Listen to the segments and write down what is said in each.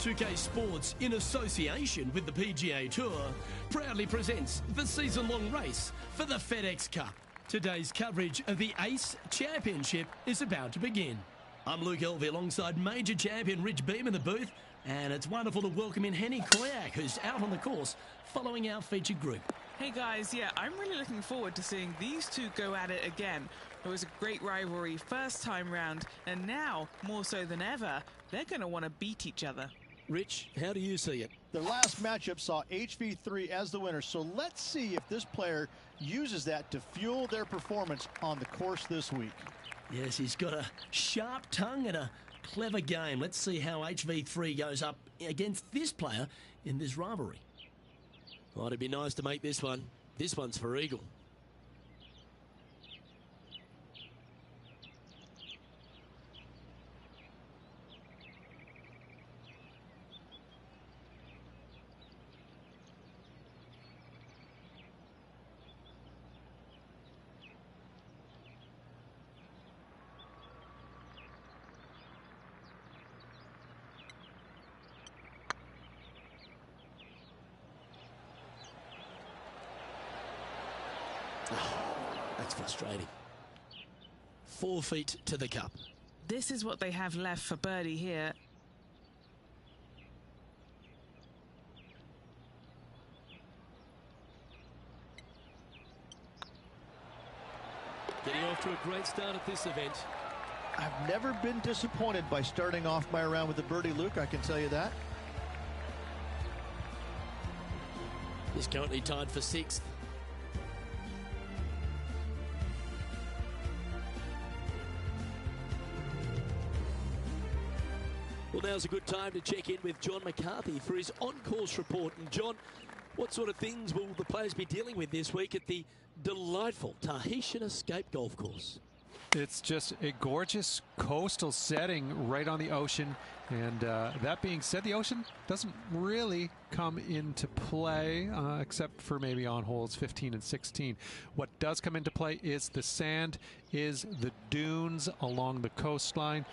2K Sports, in association with the PGA Tour, proudly presents the season-long race for the FedEx Cup. Today's coverage of the Ace Championship is about to begin. I'm Luke Elvey alongside major champion Rich Beem in the booth, and it's wonderful to welcome in Henny Koyak, who's out on the course following our featured group. Hey guys, yeah, I'm really looking forward to seeing these two go at it again. It was a great rivalry first time round, and now, more so than ever, they're going to want to beat each other. Rich, how do you see it? Their last matchup saw HV3 as the winner, so let's see if this player uses that to fuel their performance on the course this week. Yes, he's got a sharp tongue and a clever game. Let's see how HV3 goes up against this player in this rivalry. Well, it'd be nice to make this one. This one's for Eagle. Oh, that's frustrating. 4 feet to the cup. This is what they have left for birdie here. Getting off to a great start at this event. I've never been disappointed by starting off my round with a birdie, Luke, I can tell you that. He's currently tied for 6th. Well, now's a good time to check in with John McCarthy for his on-course report. And John, what sort of things will the players be dealing with this week at the delightful Tahitian Escape Golf Course? It's just a gorgeous coastal setting right on the ocean. And that being said, the ocean doesn't really come into play except for maybe on holes 15 and 16. What does come into play is the sand, is the dunes along the coastline.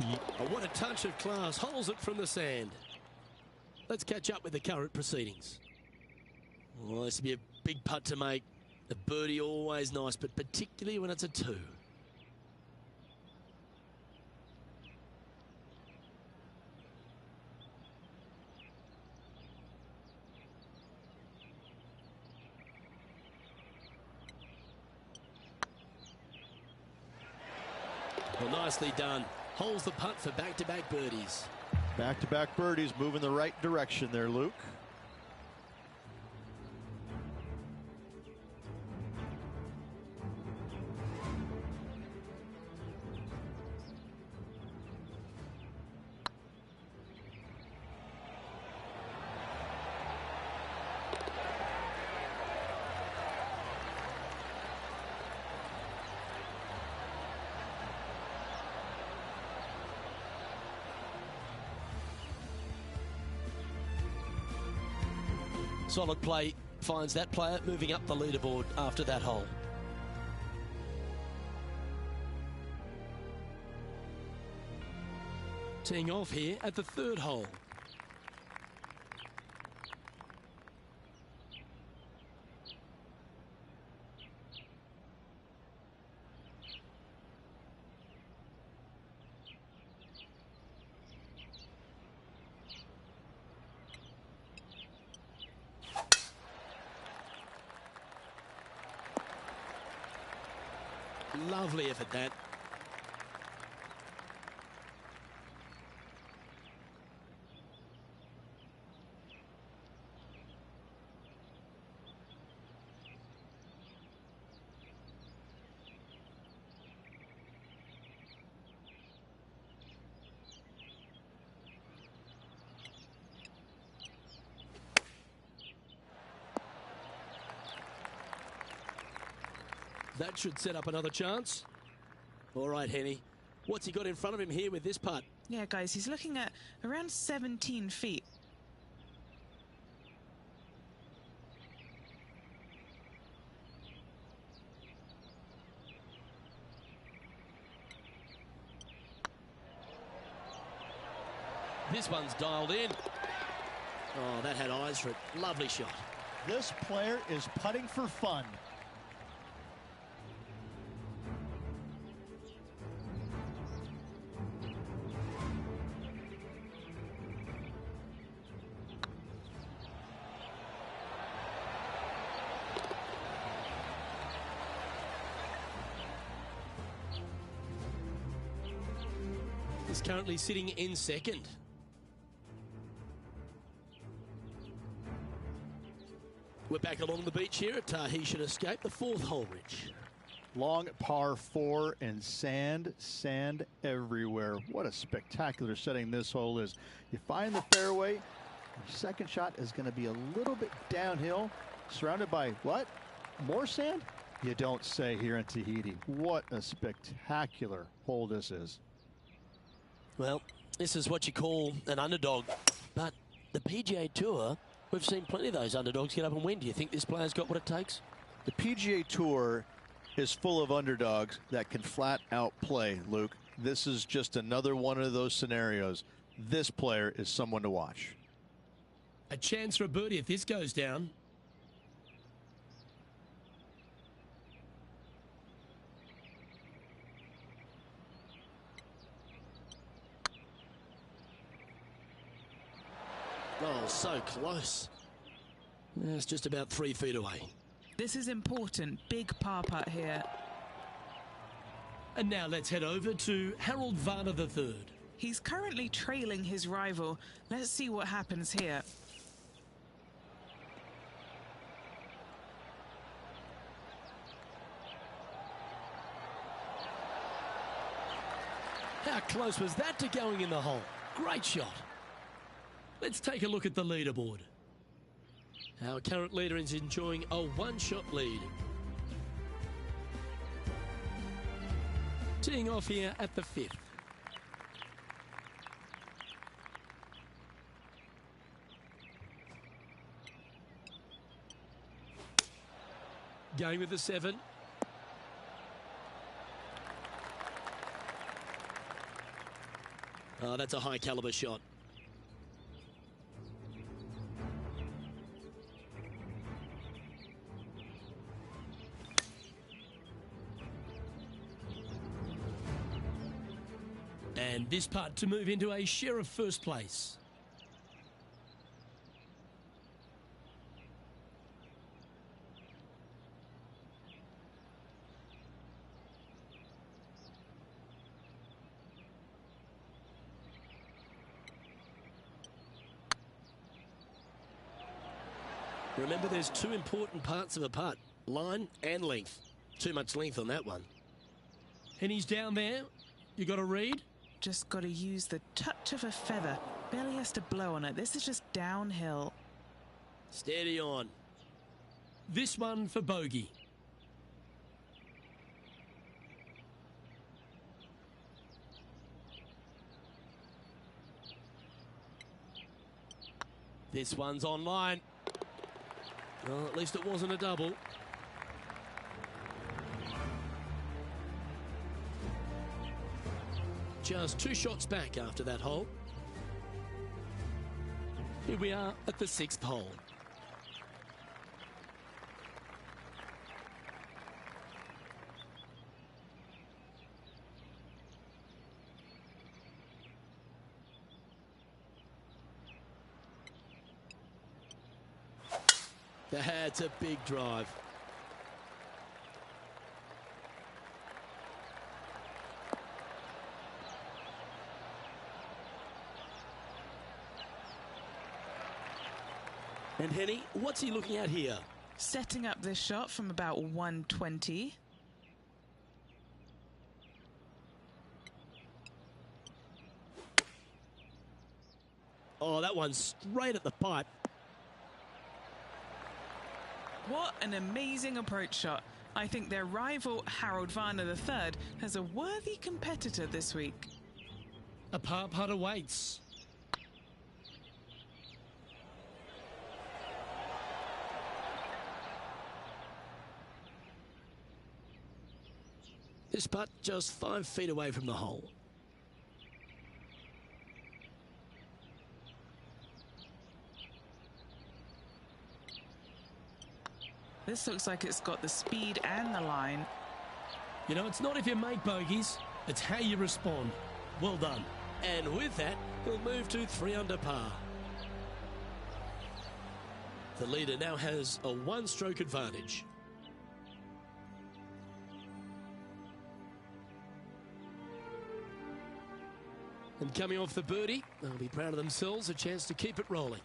Oh, what a touch of class. Holes it from the sand. Let's catch up with the current proceedings. Well, this will be a big putt to make. A birdie always nice, but particularly when it's a 2. Well, nicely done. Holds the putt for back-to-back birdies. Back-to-back birdies, moving the right direction there, Luke. Solid play finds that player moving up the leaderboard after that hole. Teeing off here at the 3rd hole. Lovely effort, that. That should set up another chance. All right, Henny. What's he got in front of him here with this putt? Yeah, guys, he's looking at around 17 feet. This one's dialed in. Oh, that had eyes for it. Lovely shot. This player is putting for fun. He's currently sitting in second. We're back along the beach here at Tahitian Escape, the fourth hole, Rich. Long par 4 and sand everywhere. What a spectacular setting this hole is. You find the fairway, your second shot is going to be a little bit downhill, surrounded by what? More sand? You don't say here in Tahiti. What a spectacular hole this is. Well, this is what you call an underdog, but the PGA Tour, we've seen plenty of those underdogs get up and win. Do you think this player's got what it takes? The PGA Tour is full of underdogs that can flat out play, Luke. This is just another one of those scenarios. This player is someone to watch. A chance for a birdie if this goes down. Oh, so close. It's just about 3 feet away. This is important. Big par putt here. And now let's head over to Harold Varner III. He's currently trailing his rival. Let's see what happens here. How close was that to going in the hole? Great shot. Let's take a look at the leaderboard. Our current leader is enjoying a one-shot lead. Teeing off here at the 5th. Going with the 7. Oh, that's a high caliber shot. And this putt to move into a share of first place. Remember, there's 2 important parts of a putt, line and length. Too much length on that one. And he's down there. You got to read. Just got to use the touch of a feather. Barely has to blow on it. This is just downhill. Steady on. This one for bogey. This one's online. Well, at least it wasn't a double. Just 2 shots back after that hole. Here we are at the 6th hole. That's a big drive. And Henny, what's he looking at here? Setting up this shot from about 120. Oh, that one's straight at the pipe. What an amazing approach shot. I think their rival, Harold Varner III, has a worthy competitor this week. A par putt awaits. This putt just 5 feet away from the hole. This looks like it's got the speed and the line. You know, it's not if you make bogeys, it's how you respond. Well done. And with that, he'll move to 3 under par. The leader now has a 1-stroke advantage. And coming off the birdie, they'll be proud of themselves, a chance to keep it rolling.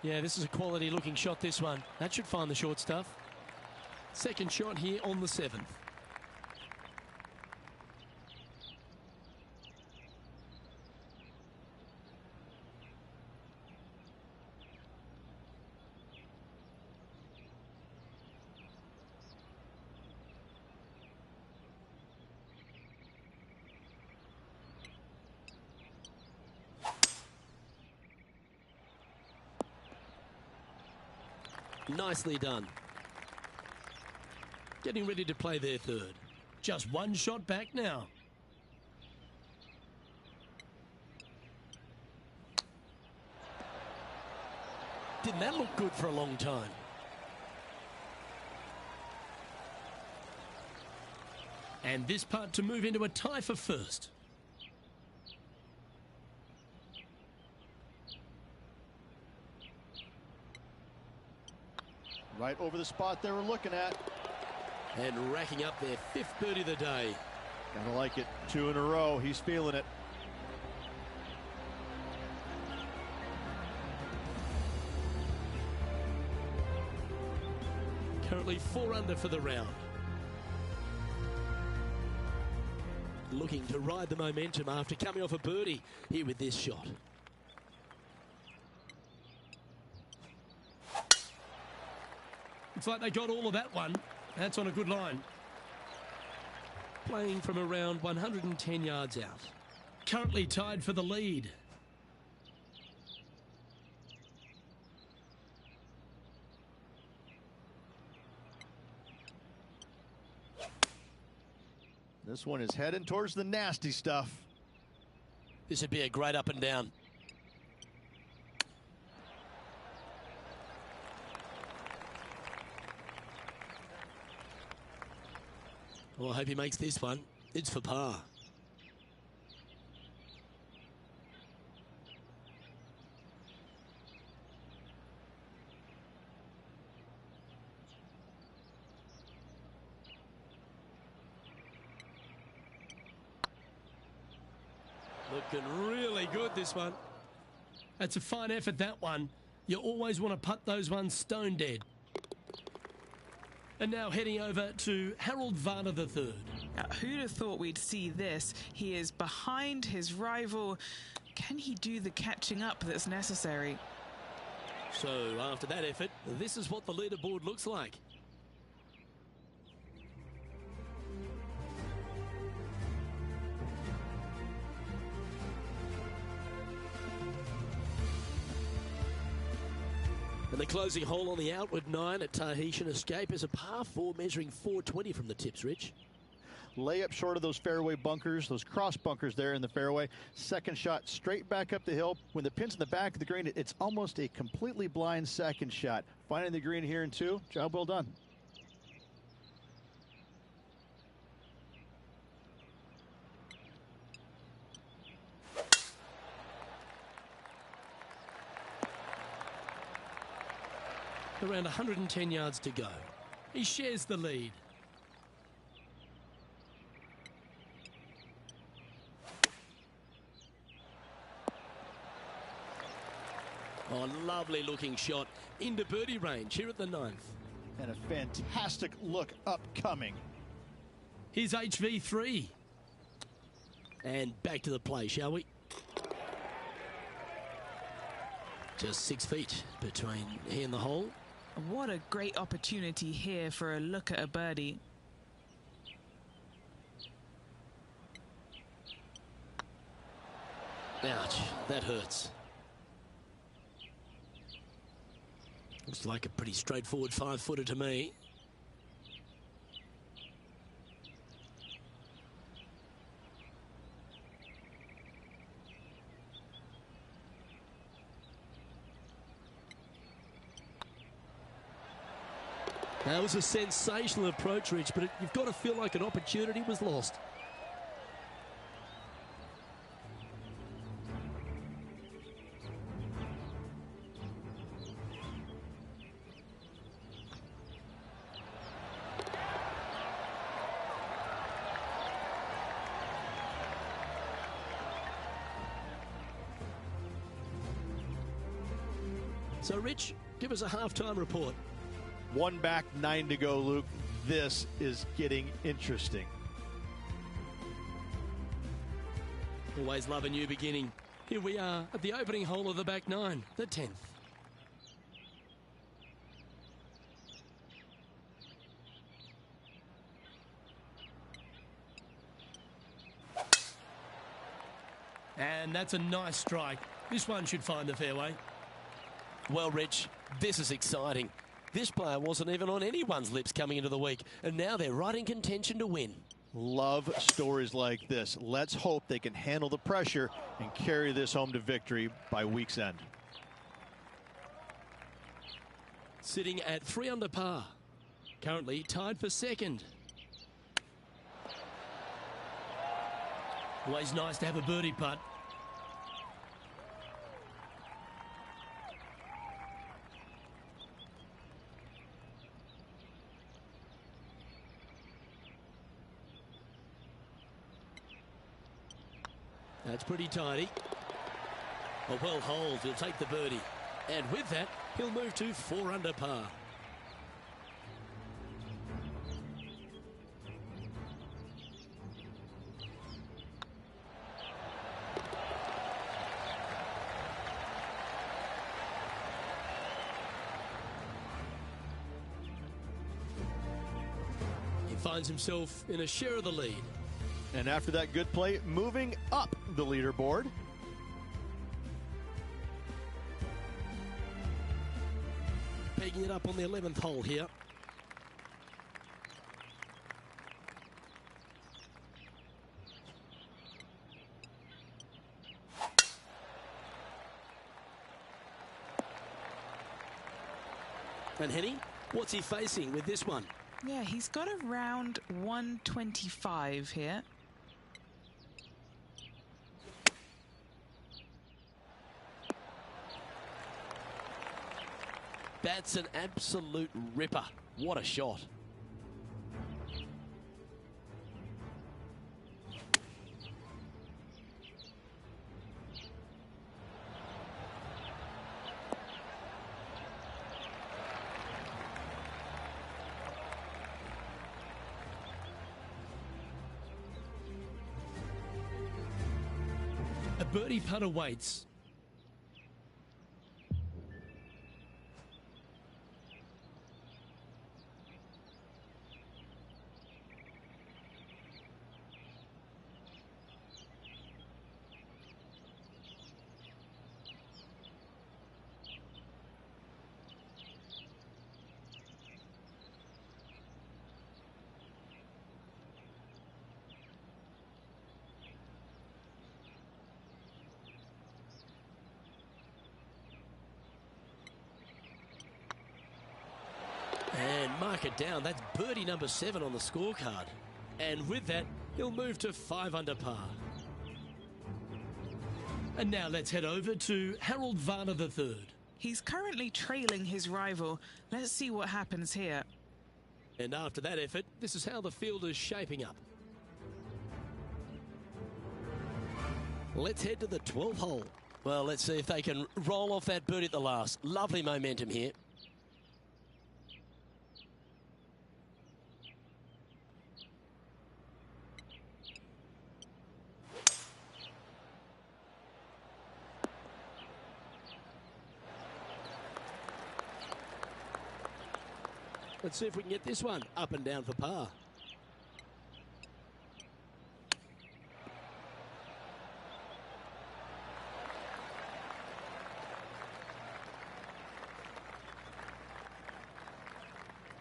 Yeah, this is a quality looking shot, this one. That should find the short stuff. Second shot here on the 7th. Nicely done. Getting ready to play their third. Just one shot back now. Didn't that look good for a long time? And this putt to move into a tie for first. Right over the spot they were looking at. And racking up their 5th birdie of the day. Gotta like it. 2 in a row. He's feeling it. Currently 4 under for the round. Looking to ride the momentum after coming off a birdie here with this shot. It's like they got all of that one. That's on a good line. Playing from around 110 yards out. Currently tied for the lead. This one is heading towards the nasty stuff. This would be a great up and down. Well, I hope he makes this one. It's for par. Looking really good, this one. That's a fine effort, that one. You always want to putt those ones stone dead. And now heading over to Harold Varner III. Now, who'd have thought we'd see this? He is behind his rival. Can he do the catching up that's necessary? So after that effort, this is what the leaderboard looks like. And the closing hole on the outward 9 at Tahitian Escape is a par 4 measuring 420 from the tips, Rich. Layup short of those fairway bunkers, those cross bunkers there in the fairway. Second shot straight back up the hill. When the pin's in the back of the green, it's almost a completely blind second shot. Finding the green here in 2, job well done. Around 110 yards to go. He shares the lead. Oh, lovely looking shot into birdie range here at the 9th. And a fantastic look upcoming. Here's HV3. And back to the play, shall we? Just 6 feet between he and the hole. What a great opportunity here for a look at a birdie. Ouch, that hurts. Looks like a pretty straightforward 5-footer to me. That was a sensational approach, Rich, but you've got to feel like an opportunity was lost. So, Rich, give us a halftime report. 1 back, 9 to go, Luke. This is getting interesting. Always love a new beginning. Here we are at the opening hole of the back 9, the 10th. And that's a nice strike. This one should find the fairway. Well, Rich, this is exciting. This player wasn't even on anyone's lips coming into the week, and now they're right in contention to win. Love stories like this. Let's hope they can handle the pressure and carry this home to victory by week's end. Sitting at 3 under par. Currently tied for second. Always nice to have a birdie putt. That's pretty tidy. A well holed, he'll take the birdie. And with that, he'll move to 4 under par. He finds himself in a share of the lead. And after that good play, moving up the leaderboard. Pegging it up on the 11th hole here. And Henny, what's he facing with this one? Yeah, he's got around 125 here. That's an absolute ripper. What a shot. A birdie putt awaits. And mark it down. That's birdie number 7 on the scorecard. And with that, he'll move to 5 under par. And now let's head over to Harold Varner III. He's currently trailing his rival. Let's see what happens here. And after that effort, this is how the field is shaping up. Let's head to the 12th hole. Well, let's see if they can roll off that birdie at the last. Lovely momentum here. Let's see if we can get this one up and down for par.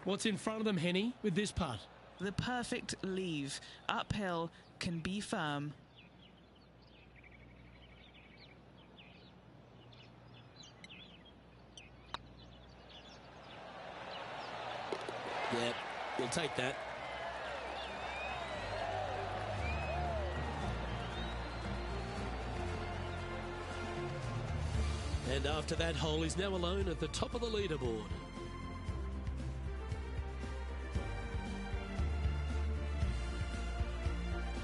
What's in front of them, Henny, with this putt? The perfect leave. Uphill, can be firm. Yeah, you'll take that. And after that hole, he's now alone at the top of the leaderboard.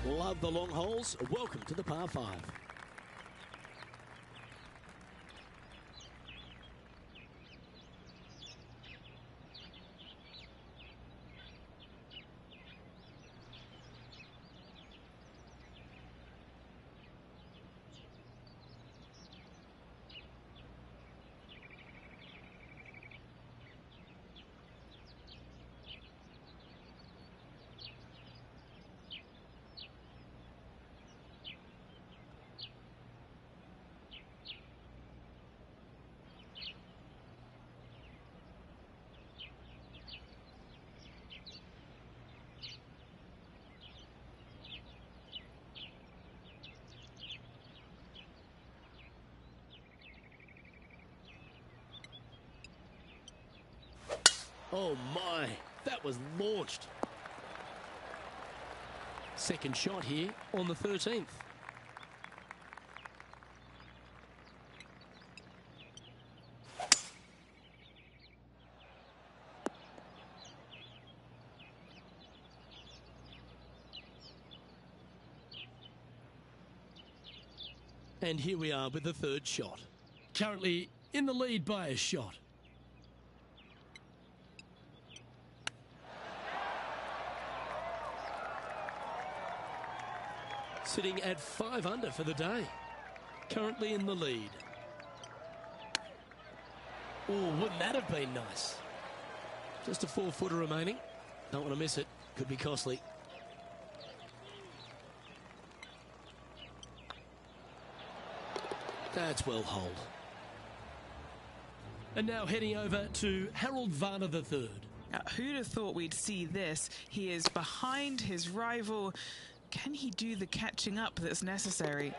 Love the long holes. Welcome to the par 5. Oh my, that was launched. Second shot here on the 13th. And here we are with the third shot. Currently in the lead by a shot. Sitting at 5 under for the day. Currently in the lead. Oh, wouldn't that have been nice? Just a 4-footer remaining. Don't want to miss it. Could be costly. That's well holed. And now heading over to Harold Varner III. Who'd have thought we'd see this? He is behind his rival. Can he do the catching up that's necessary?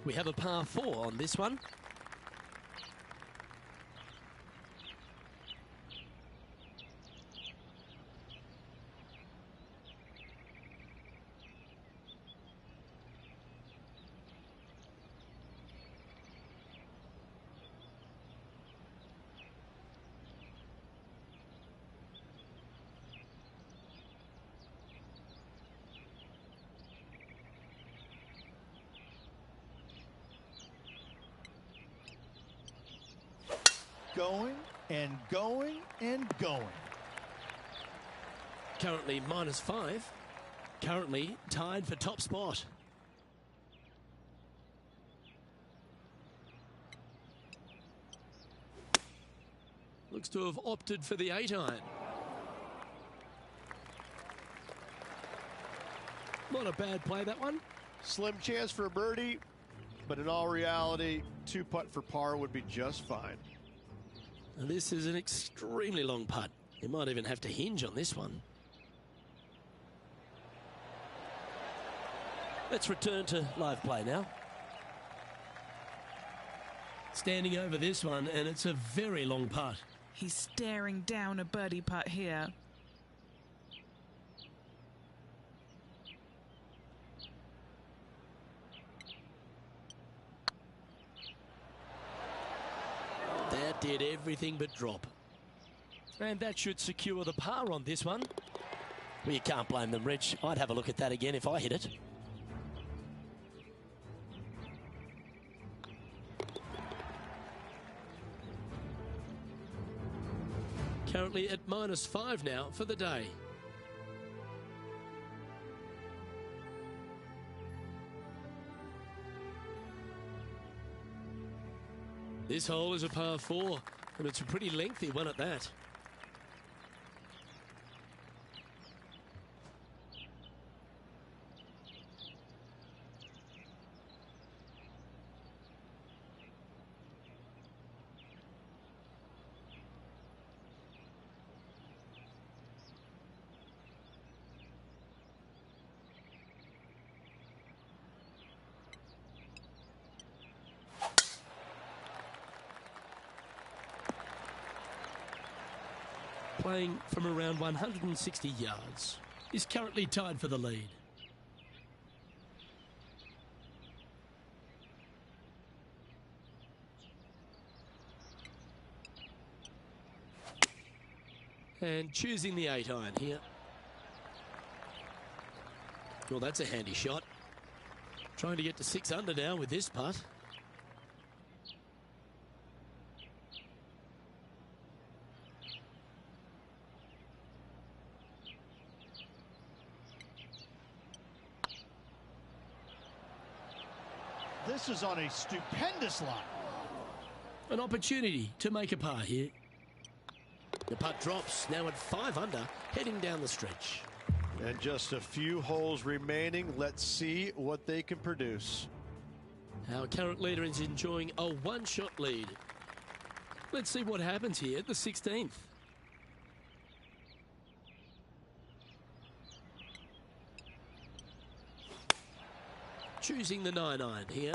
We have a par 4 on this one. Going and going and going. Currently -5. Currently tied for top spot. Looks to have opted for the 8-iron. Not a bad play, that one. Slim chance for a birdie, but in all reality, 2-putt for par would be just fine. And this is an extremely long putt. You might even have to hinge on this one. Let's return to live play now. Standing over this one, and it's a very long putt. He's staring down a birdie putt here. That did everything but drop. And that should secure the par on this one. Well, you can't blame them, Rich. I'd have a look at that again if I hit it. Currently at -5 now for the day. This hole is a par 4, and it's a pretty lengthy one at that. playing from around 160 yards, is currently tied for the lead. And choosing the 8-iron here. Well, that's a handy shot. Trying to get to 6 under now with this putt. This is on a stupendous line. An opportunity to make a par here. The putt drops, now at 5 under, heading down the stretch. And just a few holes remaining. Let's see what they can produce. Our current leader is enjoying a one-shot lead. Let's see what happens here at the 16th. Choosing the 9-iron here.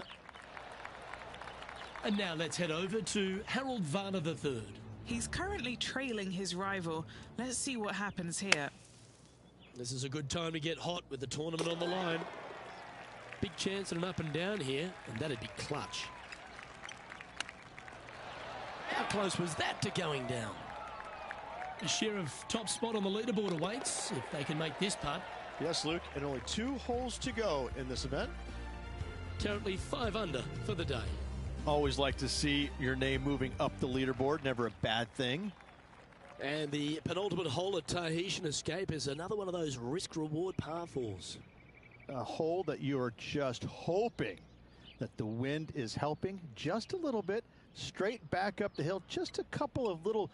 And now let's head over to Harold Varner III. He's currently trailing his rival. Let's see what happens here. This is a good time to get hot with the tournament on the line. Big chance at an up and down here, and that'd be clutch. How close was that to going down? A share of top spot on the leaderboard awaits if they can make this putt. Yes, Luke, and only 2 holes to go in this event. Currently 5 under for the day. Always like to see your name moving up the leaderboard. Never a bad thing. And the penultimate hole at Tahitian Escape is another one of those risk-reward par 4s. A hole that you are just hoping that the wind is helping just a little bit. Straight back up the hill. Just a couple of little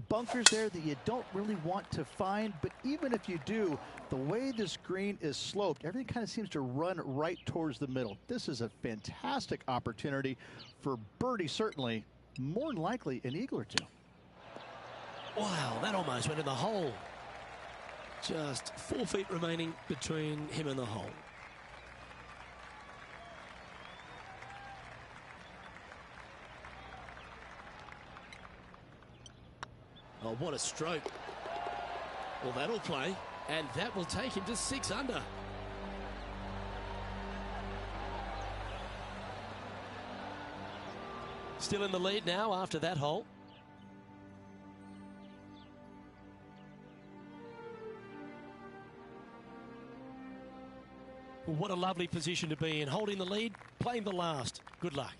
bunkers there that you don't really want to find. But even if you do, the way this green is sloped, everything kind of seems to run right towards the middle. This is a fantastic opportunity for birdie, certainly. More than likely, an eagle or two. Wow, that almost went in the hole. Just 4 feet remaining between him and the hole. Oh, what a stroke. Well, that'll play, and that will take him to 6 under. Still in the lead now after that hole. What a lovely position to be in, holding the lead, playing the last. Good luck.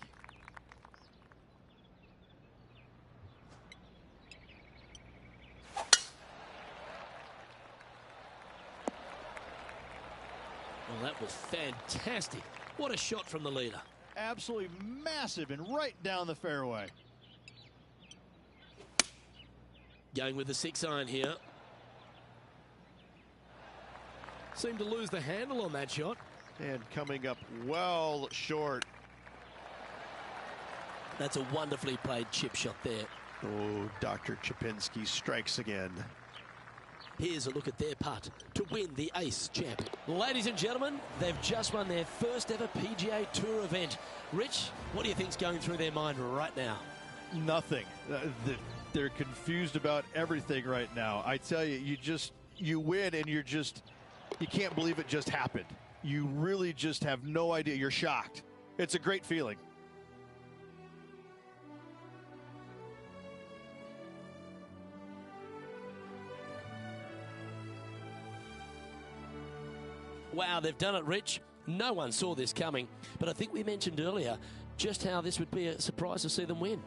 Well, that was fantastic. What a shot from the leader. Absolutely massive and right down the fairway. Going with the 6-iron here. Seemed to lose the handle on that shot. And coming up well short. That's a wonderfully played chip shot there. Oh, Dr. Chapinski strikes again. Here's a look at their putt to win the Ace Champion. Ladies and gentlemen, they've just won their first ever PGA Tour event. Rich, what do you think's going through their mind right now? Nothing. They're confused about everything right now. I tell you, you win and you can't believe it just happened. You really just have no idea. You're shocked. It's a great feeling. Wow, they've done it, Rich. No one saw this coming, but I think we mentioned earlier just how this would be a surprise to see them win.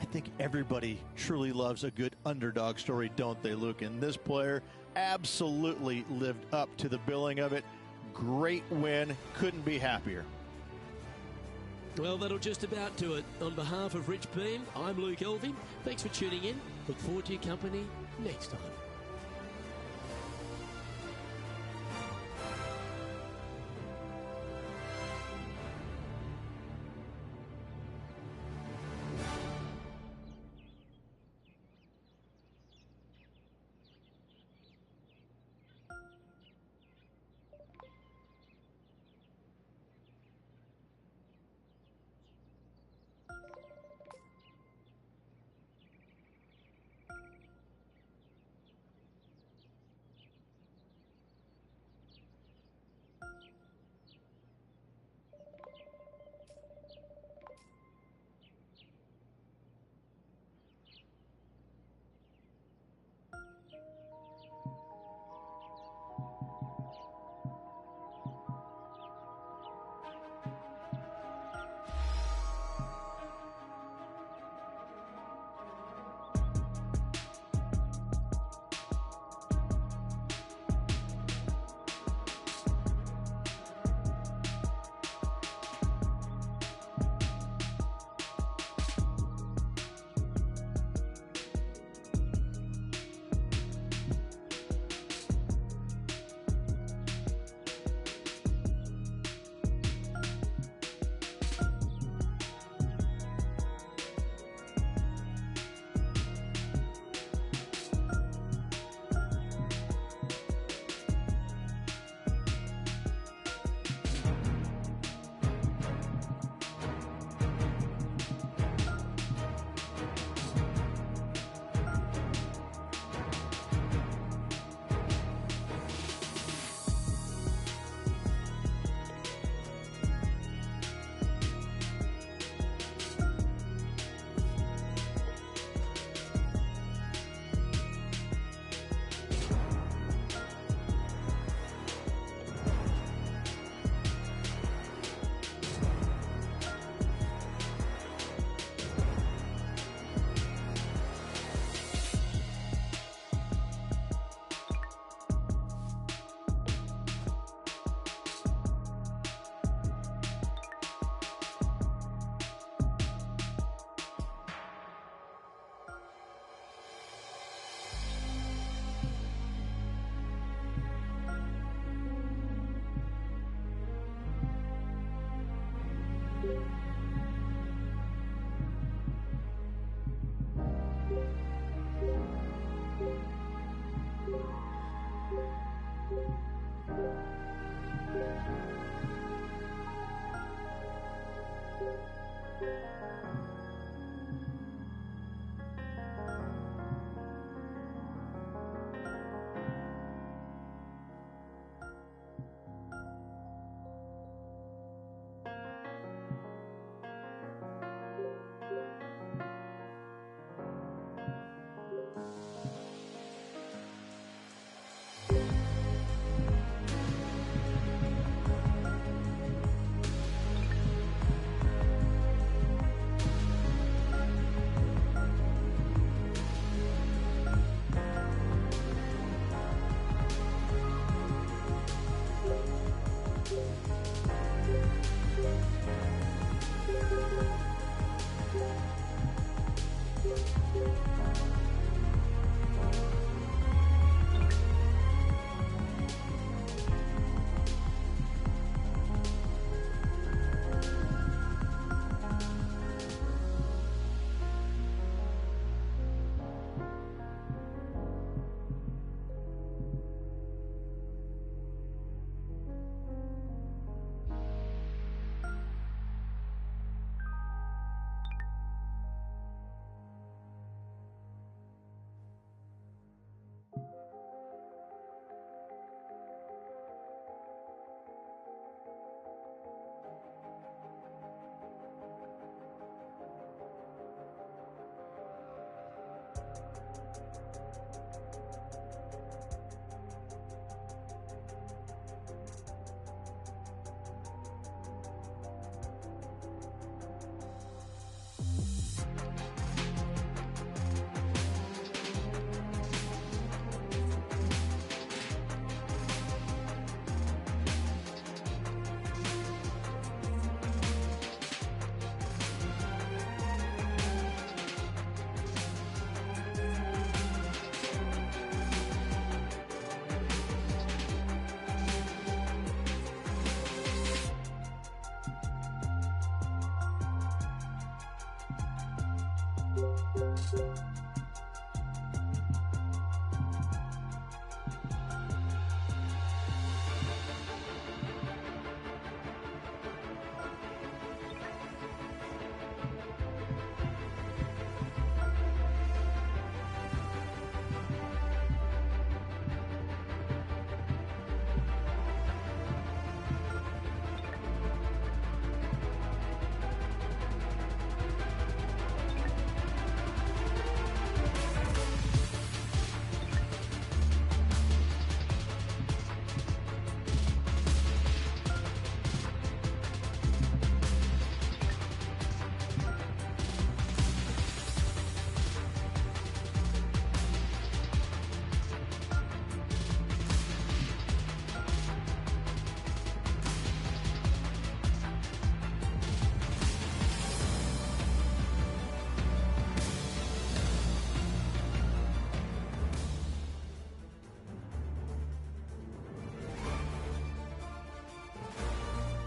I think everybody truly loves a good underdog story, don't they, Luke? And this player absolutely lived up to the billing of it. Great win. Couldn't be happier. Well, that'll just about do it. On behalf of Rich Beem, I'm Luke Elving. Thanks for tuning in. Look forward to your company next time.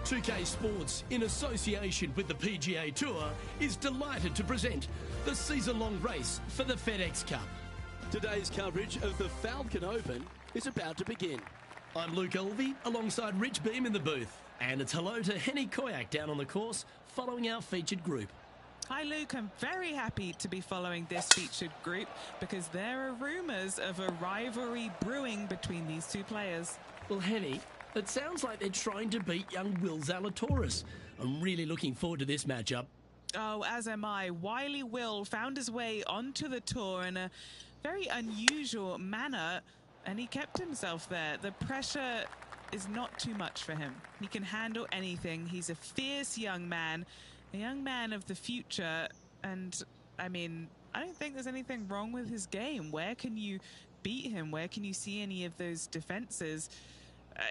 2K Sports, in association with the PGA Tour, is delighted to present the season-long race for the FedEx Cup. Today's coverage of the Falcon Open is about to begin. I'm Luke Elvey, alongside Rich Beam in the booth. And it's hello to Henny Koyak down on the course, following our featured group. Hi Luke, I'm very happy to be following this featured group because there are rumours of a rivalry brewing between these two players. Well, Henny, it sounds like they're trying to beat young Will Zalatoris. I'm really looking forward to this matchup. Oh, as am I. Wily Will found his way onto the tour in a very unusual manner, and he kept himself there. The pressure is not too much for him. He can handle anything. He's a fierce young man of the future, and I mean, I don't think there's anything wrong with his game. Where can you beat him? Where can you see any of those defenses?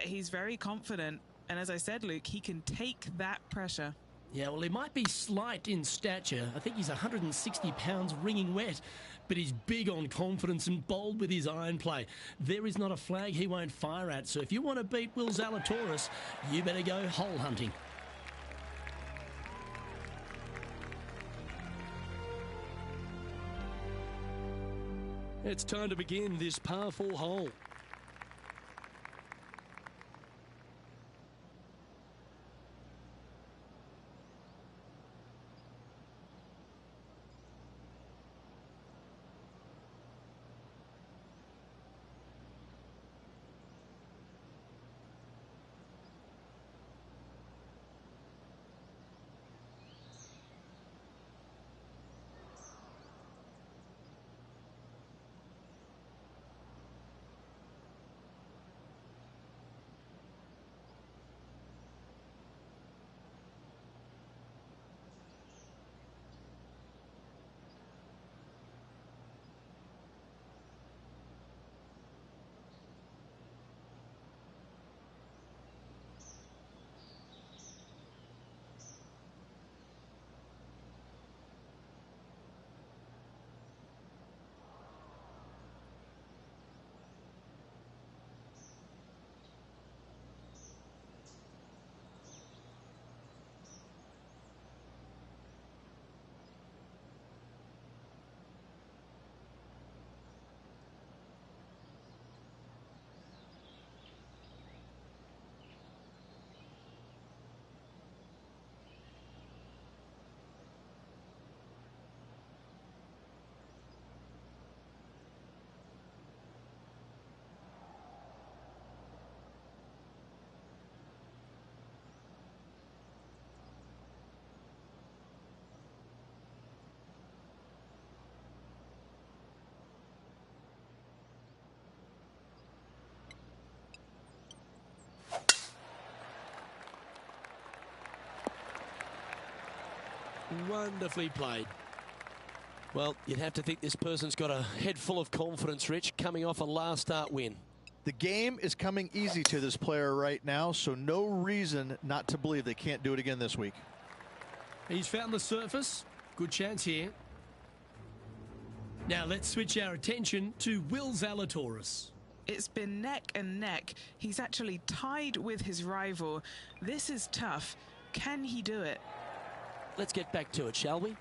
He's very confident, and as I said, Luke, he can take that pressure. Yeah, well, he might be slight in stature. I think he's 160 pounds wringing wet, but he's big on confidence and bold with his iron play. There is not a flag he won't fire at, so if you want to beat Will Zalatoris, you better go hole hunting. It's time to begin this par 4 hole. Wonderfully played. Well, you'd have to think this person's got a head full of confidence, Rich, coming off a last start win. The game is coming easy to this player right now, so no reason not to believe they can't do it again this week. He's found the surface. Good chance here. Now let's switch our attention to Will Zalatoris. It's been neck and neck. He's actually tied with his rival. This is tough. Can he do it? Let's get back to it, shall we?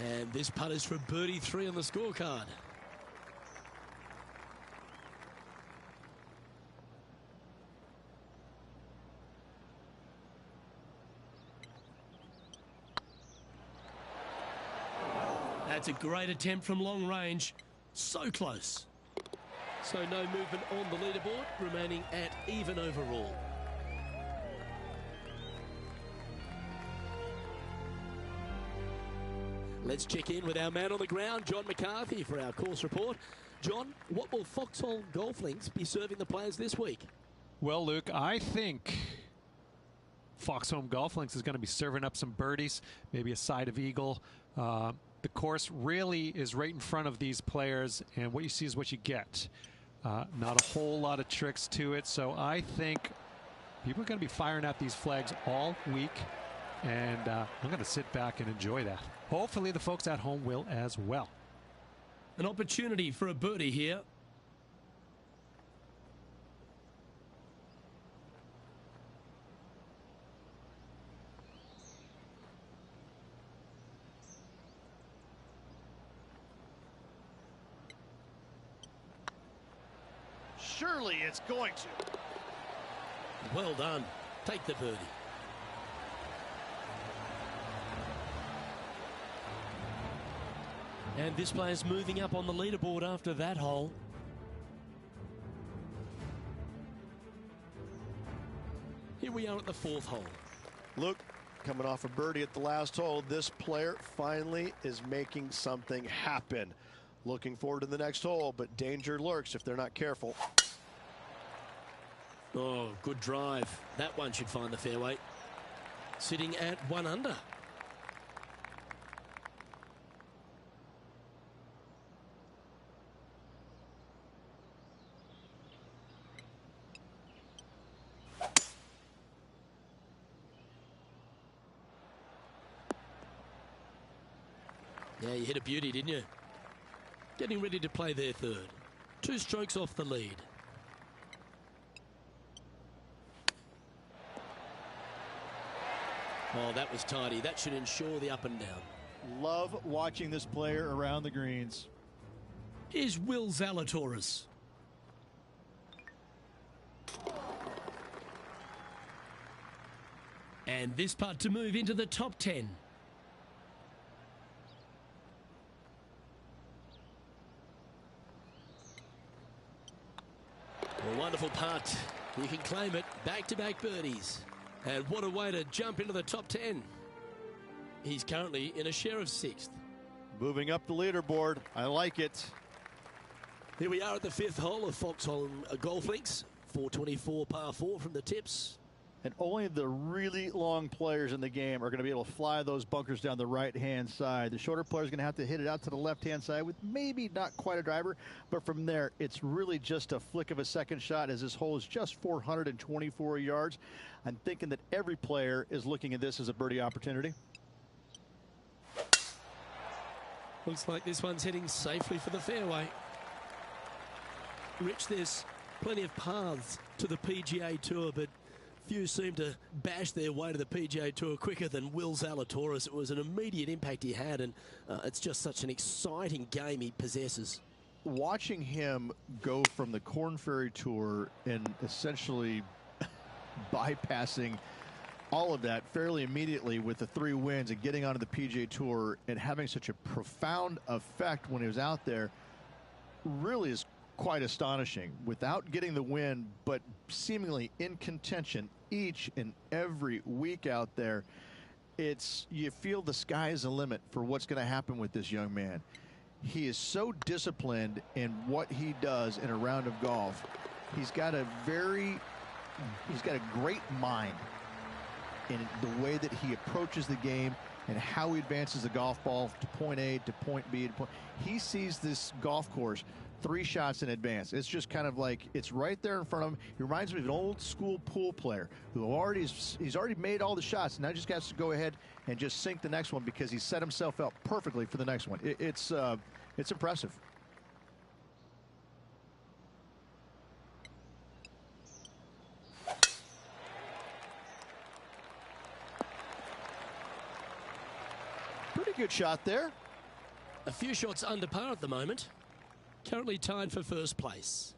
And this putt is for birdie 3 on the scorecard. That's a great attempt from long range. So close. So no movement on the leaderboard, remaining at even overall. Let's check in with our man on the ground, John McCarthy, for our course report. John, what will Foxhole Golf Links be serving the players this week? Well, Luke, I think Foxhole Golf Links is going to be serving up some birdies, maybe a side of eagle. The course really is right in front of these players, and what you see is what you get. Not a whole lot of tricks to it, so I think people are going to be firing out these flags all week, and I'm going to sit back and enjoy that. Hopefully the folks at home will as well. An opportunity for a birdie here. Surely it's going to. Well done. Take the birdie. And this player's moving up on the leaderboard after that hole. Here we are at the 4th hole. Look, coming off a birdie at the last hole, this player finally is making something happen. Looking forward to the next hole, but danger lurks if they're not careful. Oh, good drive. That one should find the fairway. Sitting at 1 under. Yeah, you hit a beauty, didn't you? Getting ready to play their 3rd. 2 strokes off the lead. Oh, that was tidy. That should ensure the up and down. Love watching this player around the greens. is Will Zalatoris. And this putt to move into the top 10. A wonderful putt. You can claim it. Back-to-back birdies. And what a way to jump into the top 10. He's currently in a share of 6th. Moving up the leaderboard. I like it. Here we are at the 5th hole of Foxholm Golf Links. 424 par 4 from the tips. And only the really long players in the game are going to be able to fly those bunkers down the right-hand side. The shorter players are going to have to hit it out to the left-hand side with maybe not quite a driver, but from there, it's really just a flick of a second shot as this hole is just 424 yards. I'm thinking that every player is looking at this as a birdie opportunity. Looks like this one's heading safely for the fairway. Rich, there's plenty of paths to the PGA Tour, but few seem to bash their way to the PGA Tour quicker than Will Zalatoris. It was an immediate impact he had, and it's just such an exciting game he possesses. Watching him go from the Korn Ferry Tour and essentially bypassing all of that fairly immediately with the 3 wins and getting onto the PGA Tour and having such a profound effect when he was out there really is quite astonishing. Without getting the win, but seemingly in contention each and every week out there, you feel the sky is the limit for what's going to happen with this young man. He is so disciplined in what he does in a round of golf. He's got a great mind in the way that he approaches the game and how he advances the golf ball to point A to point B to point. He sees this golf course 3 shots in advance. It's just kind of like it's right there in front of him. He reminds me of an old school pool player who he's already made all the shots, and now just has to go ahead and just sink the next one because he set himself up perfectly for the next one. It's impressive. Pretty good shot there. A few shots under par at the moment. Currently tied for first place.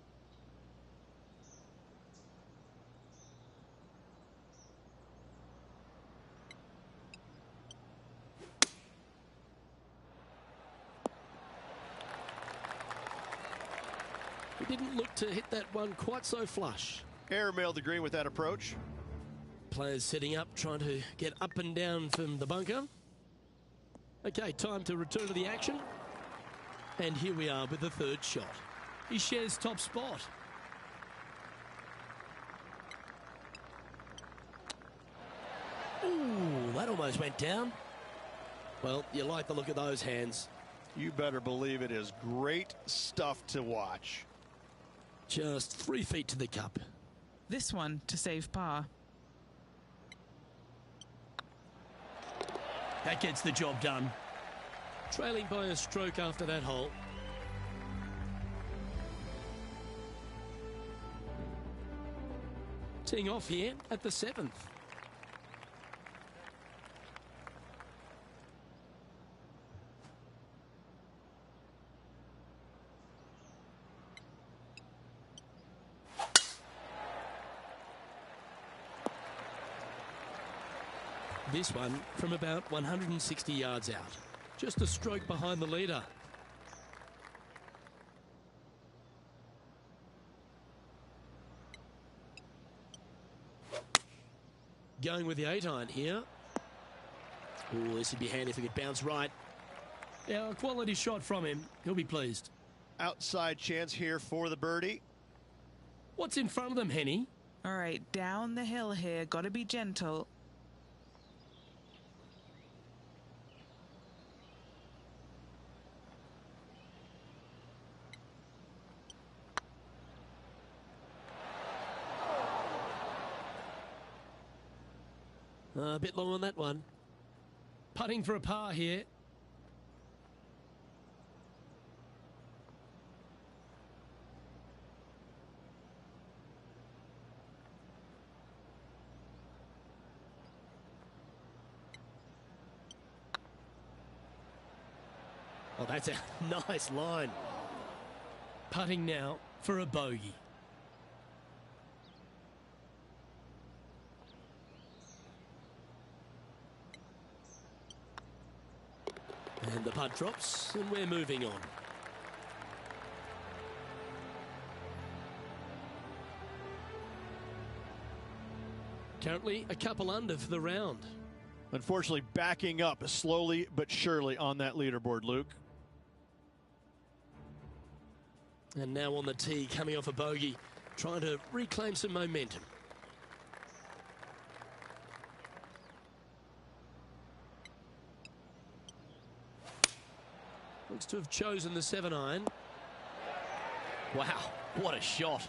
He didn't look to hit that one quite so flush. Airmailed the green with that approach. Players setting up, trying to get up and down from the bunker. Okay, time to return to the action. And here we are with the 3rd shot. He shares top spot. Ooh, that almost went down. Well, you like the look of those hands. You better believe it is great stuff to watch. Just 3 feet to the cup. This one to save par. That gets the job done. Trailing by a stroke after that hole. Teeing off here at the 7th. This one from about 160 yards out. Just a stroke behind the leader. Going with the 8-iron here. Oh, this would be handy if it could bounce right. Yeah, a quality shot from him. He'll be pleased. Outside chance here for the birdie. What's in front of them, Henny? All right, down the hill here. Got to be gentle. A bit long on that one. Putting for a par here. Oh, that's a nice line. Putting now for a bogey. And the putt drops, and we're moving on. Currently a couple under for the round. Unfortunately, backing up slowly but surely on that leaderboard, Luke. And now on the tee, coming off a bogey, trying to reclaim some momentum. Looks to have chosen the 7-iron. Wow, what a shot.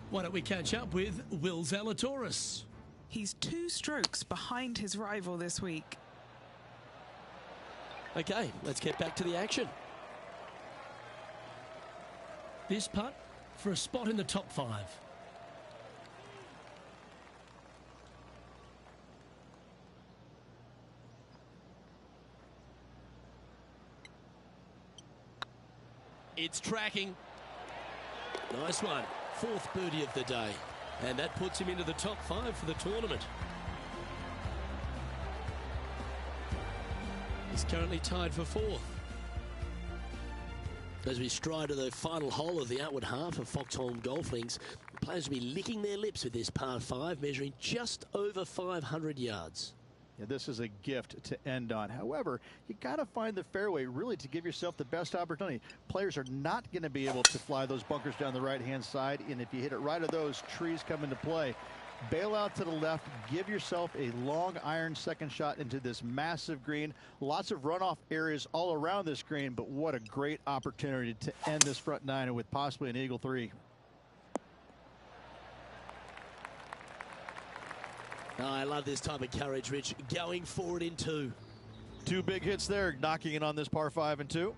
Why don't we catch up with Will Zalatoris? He's 2 strokes behind his rival this week. Okay, let's get back to the action. This putt for a spot in the top 5. It's tracking. Nice one. 4th birdie of the day. And that puts him into the top 5 for the tournament. He's currently tied for 4th. As we stride to the final hole of the outward half of Foxholm Golf Links, the players will be licking their lips with this par 5, measuring just over 500 yards. Yeah, this is a gift to end on. However, you got to find the fairway really to give yourself the best opportunity. Players are not going to be able to fly those bunkers down the right-hand side, and if you hit it right of those, trees come into play. Bail out to the left, give yourself a long iron second shot into this massive green. Lots of runoff areas all around this green, but what a great opportunity to end this front 9 with possibly an eagle 3. Oh, I love this type of courage, Rich. Going forward in 2. 2 big hits there, knocking it on this par 5 and 2.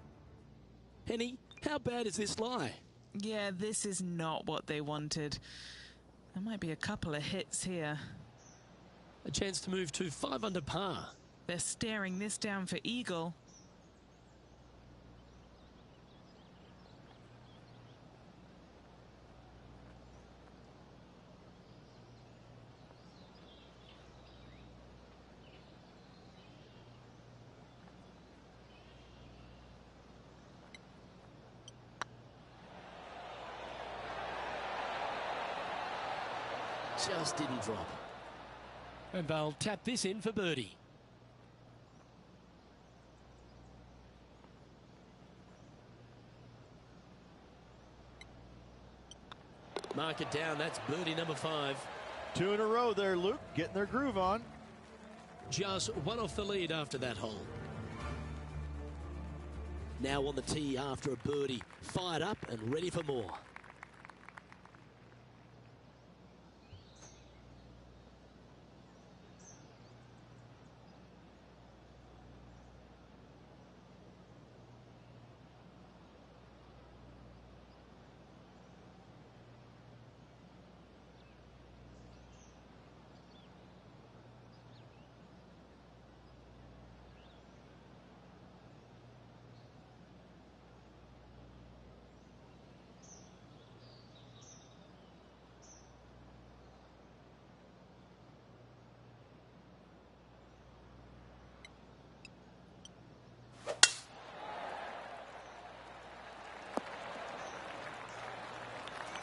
Henny, how bad is this lie? Yeah, this is not what they wanted. There might be a couple of hits here. A chance to move to 5 under par. They're staring this down for eagle. Just didn't drop. And they'll tap this in for birdie. Mark it down. That's birdie number 5. 2 in a row there, Luke, getting their groove on. Just 1 off the lead after that hole. Now on the tee after a birdie. Fired up and ready for more.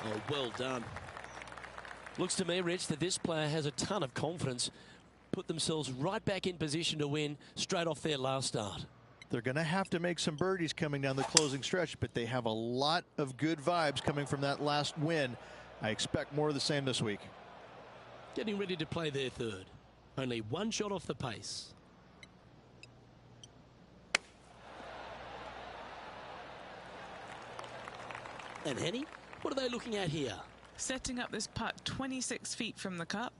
Oh, well done. Looks to me, Rich, that this player has a ton of confidence. Put themselves right back in position to win straight off their last start. They're going to have to make some birdies coming down the closing stretch, but they have a lot of good vibes coming from that last win. I expect more of the same this week. Getting ready to play their 3rd. Only 1 shot off the pace. And Henny, what are they looking at here? Setting up this putt 26 feet from the cup.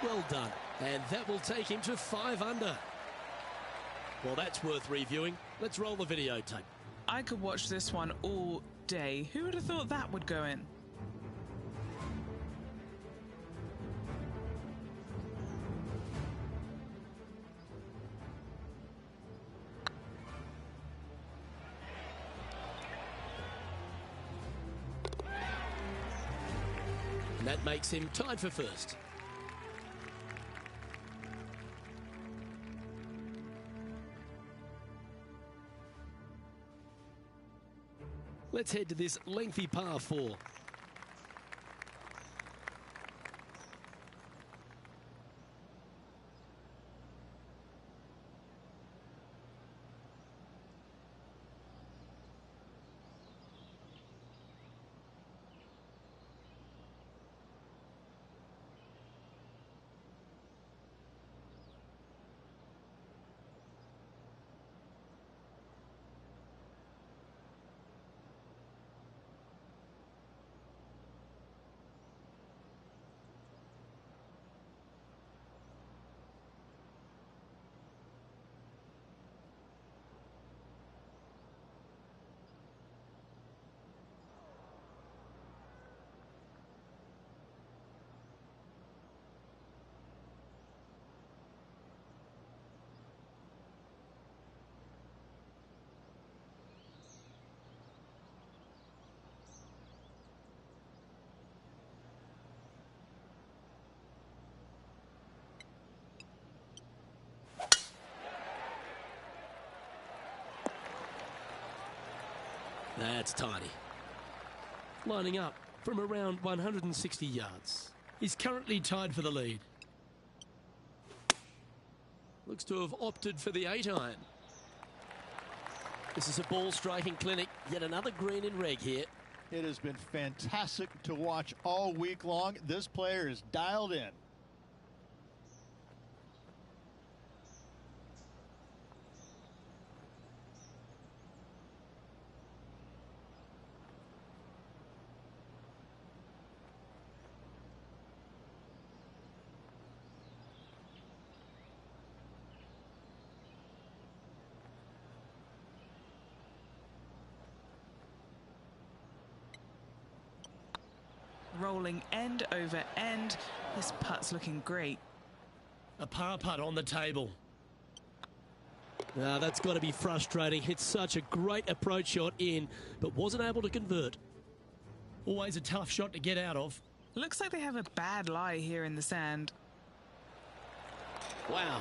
Well done. And that will take him to 5 under. Well, that's worth reviewing. Let's roll the videotape. I could watch this one all day. Who would have thought that would go in? And that makes him tied for first. Let's head to this lengthy par 4. That's tidy. Lining up from around 160 yards. He's currently tied for the lead. Looks to have opted for the 8-iron. This is a ball striking clinic. Yet another green in reg here. It has been fantastic to watch all week long. This player is dialed in. Rolling end over end. This putt's looking great. A par putt on the table. Now that's got to be frustrating. Hit such a great approach shot in, but wasn't able to convert. Always a tough shot to get out of. Looks like they have a bad lie here in the sand. Wow.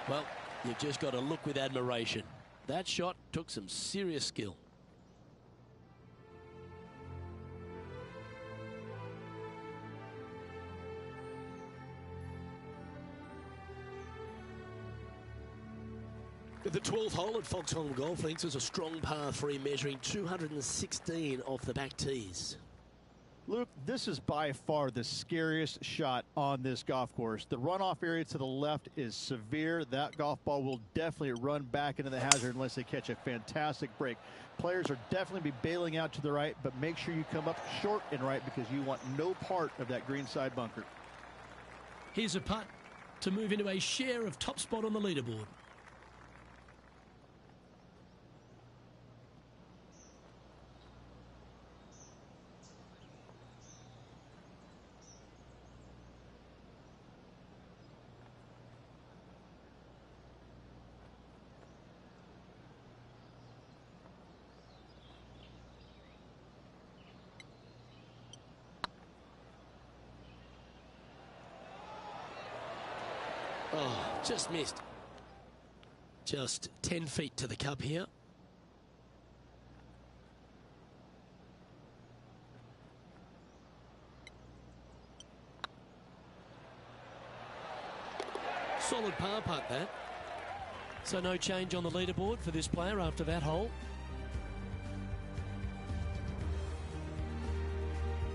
Well, you've just got to look with admiration. That shot took some serious skill. The 12th hole at Foxhole Golf Links is a strong par 3 measuring 216 off the back tees. Luke, this is by far the scariest shot on this golf course. The runoff area to the left is severe. That golf ball will definitely run back into the hazard unless they catch a fantastic break. Players are definitely be bailing out to the right, but make sure you come up short and right because you want no part of that green side bunker. Here's a putt to move into a share of top spot on the leaderboard. Oh, just missed. Just 10 feet to the cup here. Solid par putt that. So no change on the leaderboard for this player after that hole.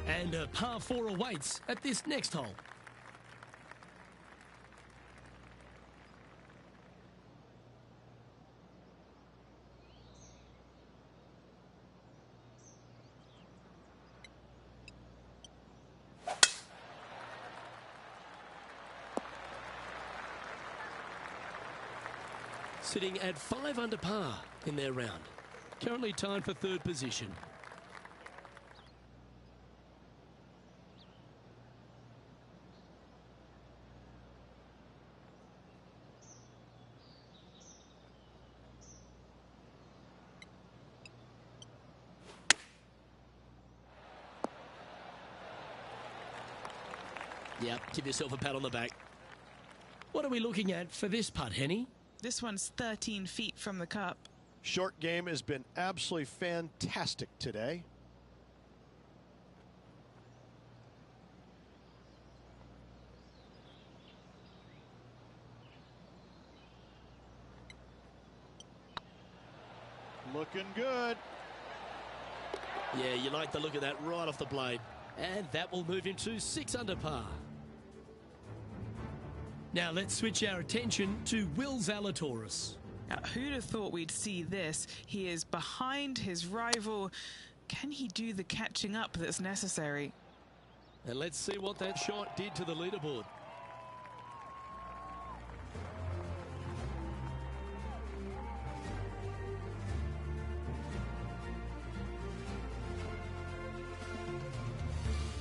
And a par 4 awaits at this next hole. sitting at 5 under par in their round. Currently tied for third position. Yep, give yourself a pat on the back. What are we looking at for this putt, Henny? This one's 13 feet from the cup. Short game has been absolutely fantastic today. Looking good. Yeah, you like the look of that right off the blade. And that will move him to 6 under par. Now let's switch our attention to Will Zalatoris. Now, who'd have thought we'd see this? He is behind his rival. Can he do the catching up that's necessary? And let's see what that shot did to the leaderboard.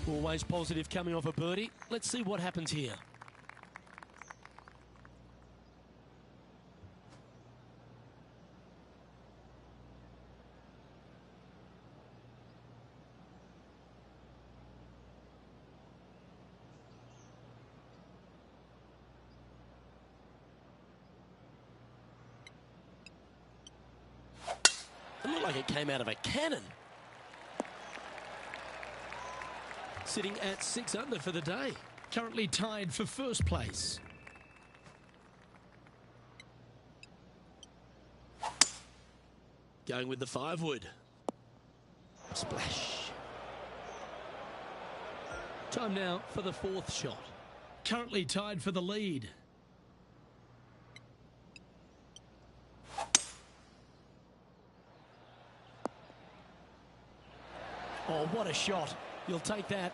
Always positive coming off a birdie. Let's see what happens here. It looked like it came out of a cannon. Sitting at 6 under for the day. Currently tied for first place. Going with the 5-wood. Splash. Time now for the 4th shot. Currently tied for the lead. Oh, what a shot. You'll take that.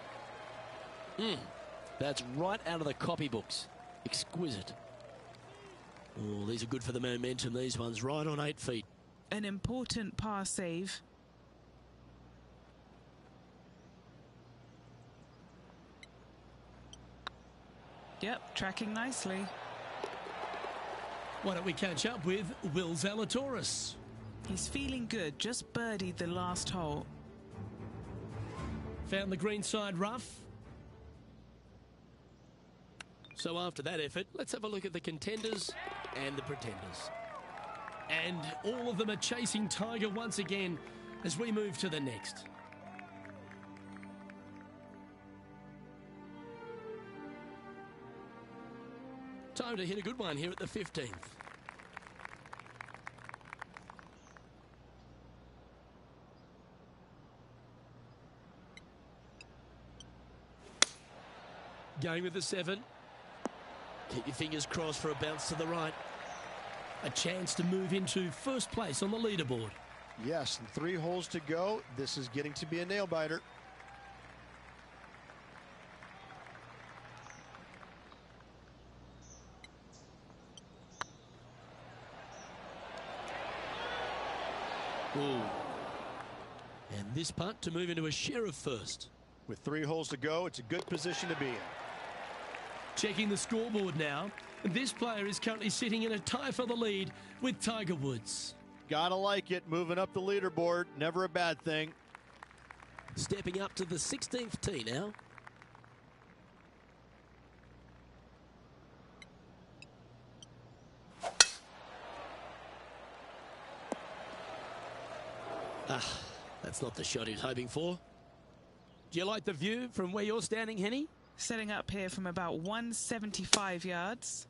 That's right out of the copybooks. Exquisite. Oh, these are good for the momentum. These ones right on 8 feet. An important par save. Yep, tracking nicely. Why don't we catch up with Will Zalatoris? He's feeling good, just birdied the last hole. Found the greenside rough. So after that effort, let's have a look at the contenders and the pretenders. And all of them are chasing Tiger once again as we move to the next. Time to hit a good one here at the 15th. Going with the 7. Keep your fingers crossed for a bounce to the right. A chance to move into first place on the leaderboard. Yes, and 3 holes to go. This is getting to be a nail biter. Ooh. And this putt to move into a share of first. With 3 holes to go, it's a good position to be in. Checking the scoreboard now. This player is currently sitting in a tie for the lead with Tiger Woods. Gotta like it. Moving up the leaderboard. Never a bad thing. Stepping up to the 16th tee now. That's not the shot he was hoping for. Do you like the view from where you're standing, Henny? Setting up here from about 175 yards.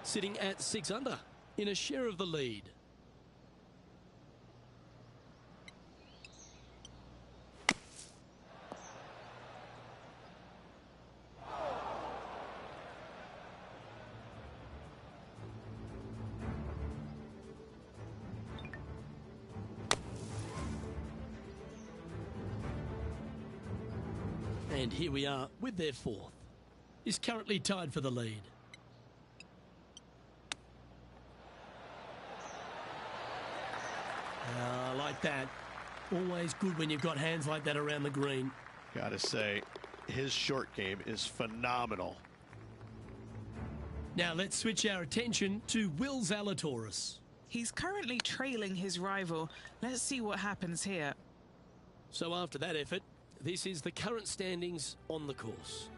Sitting at 6 under in a share of the lead. And here we are with their 4th. is currently tied for the lead. I like that. Always good when you've got hands like that around the green. Gotta say, his short game is phenomenal. Now let's switch our attention to Will Zalatoris. He's currently trailing his rival. Let's see what happens here. So after that effort, this is the current standings on the course.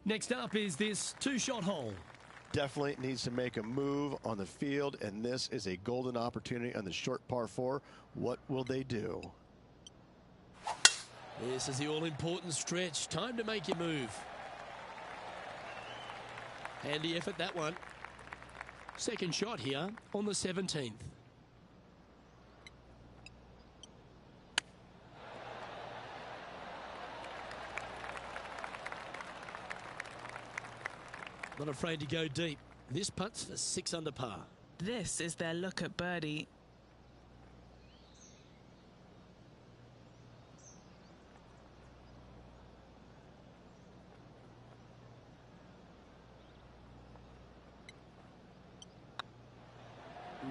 Next up is this two-shot hole. Definitely needs to make a move on the field, and this is a golden opportunity on the short par 4. What will they do? This is the all-important stretch. Time to make your move. Handy effort, that one. Second shot here on the 17th. Not afraid to go deep. This putt's for 6 under par. This is their look at birdie.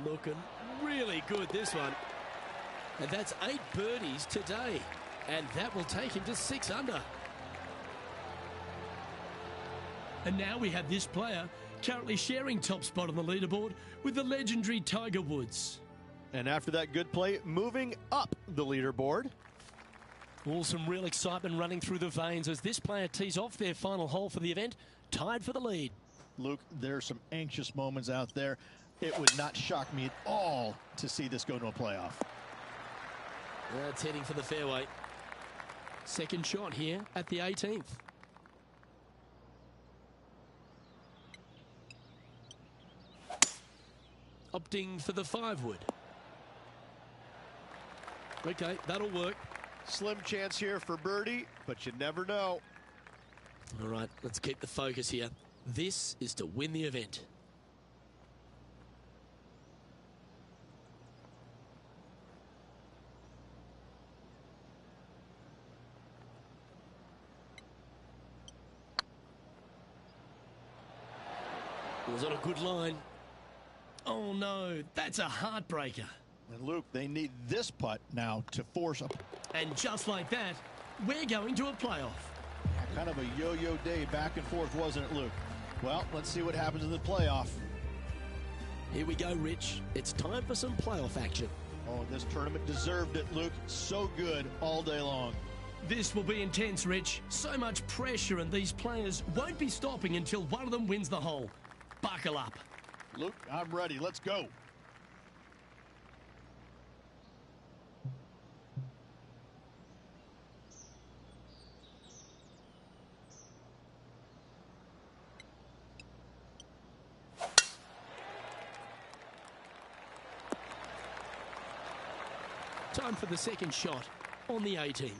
Looking really good, this one. And that's 8 birdies today. And that will take him to 6 under. And now we have this player currently sharing top spot on the leaderboard with the legendary Tiger Woods. And after that good play, moving up the leaderboard. All some real excitement running through the veins as this player tees off their final hole for the event, tied for the lead. Luke, there's some anxious moments out there. It would not shock me at all to see this go to a playoff. That's heading for the fairway. Second shot here at the 18th. Opting for the 5-wood. Okay, that'll work. Slim chance here for birdie, but you never know. All right, let's keep the focus here. This is to win the event. Was on a good line. Oh no, that's a heartbreaker. And Luke, they need this putt now to force up. And just like that, we're going to a playoff. Kind of a yo-yo day back and forth, wasn't it, Luke? Well, let's see what happens in the playoff. Here we go, Rich. It's time for some playoff action. Oh, this tournament deserved it, Luke. So good all day long. This will be intense, Rich. So much pressure, and these players won't be stopping until one of them wins the hole. Buckle up. Luke, I'm ready. Let's go. Time for the second shot on the 18th.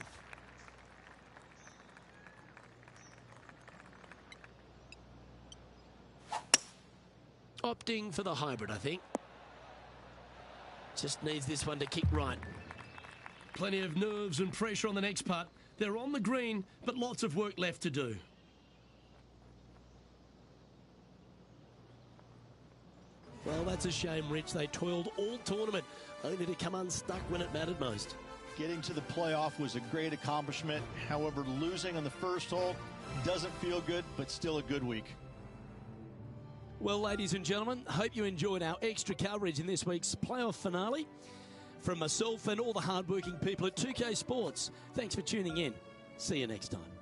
Opting for the hybrid, I think. Just needs this one to kick right. Plenty of nerves and pressure on the next putt. They're on the green, but lots of work left to do. Well, that's a shame, Rich. They toiled all tournament, only to come unstuck when it mattered most. Getting to the playoff was a great accomplishment. However, losing on the first hole doesn't feel good, but still a good week. Well, ladies and gentlemen, hope you enjoyed our extra coverage in this week's playoff finale. From myself and all the hardworking people at 2K Sports, thanks for tuning in. See you next time.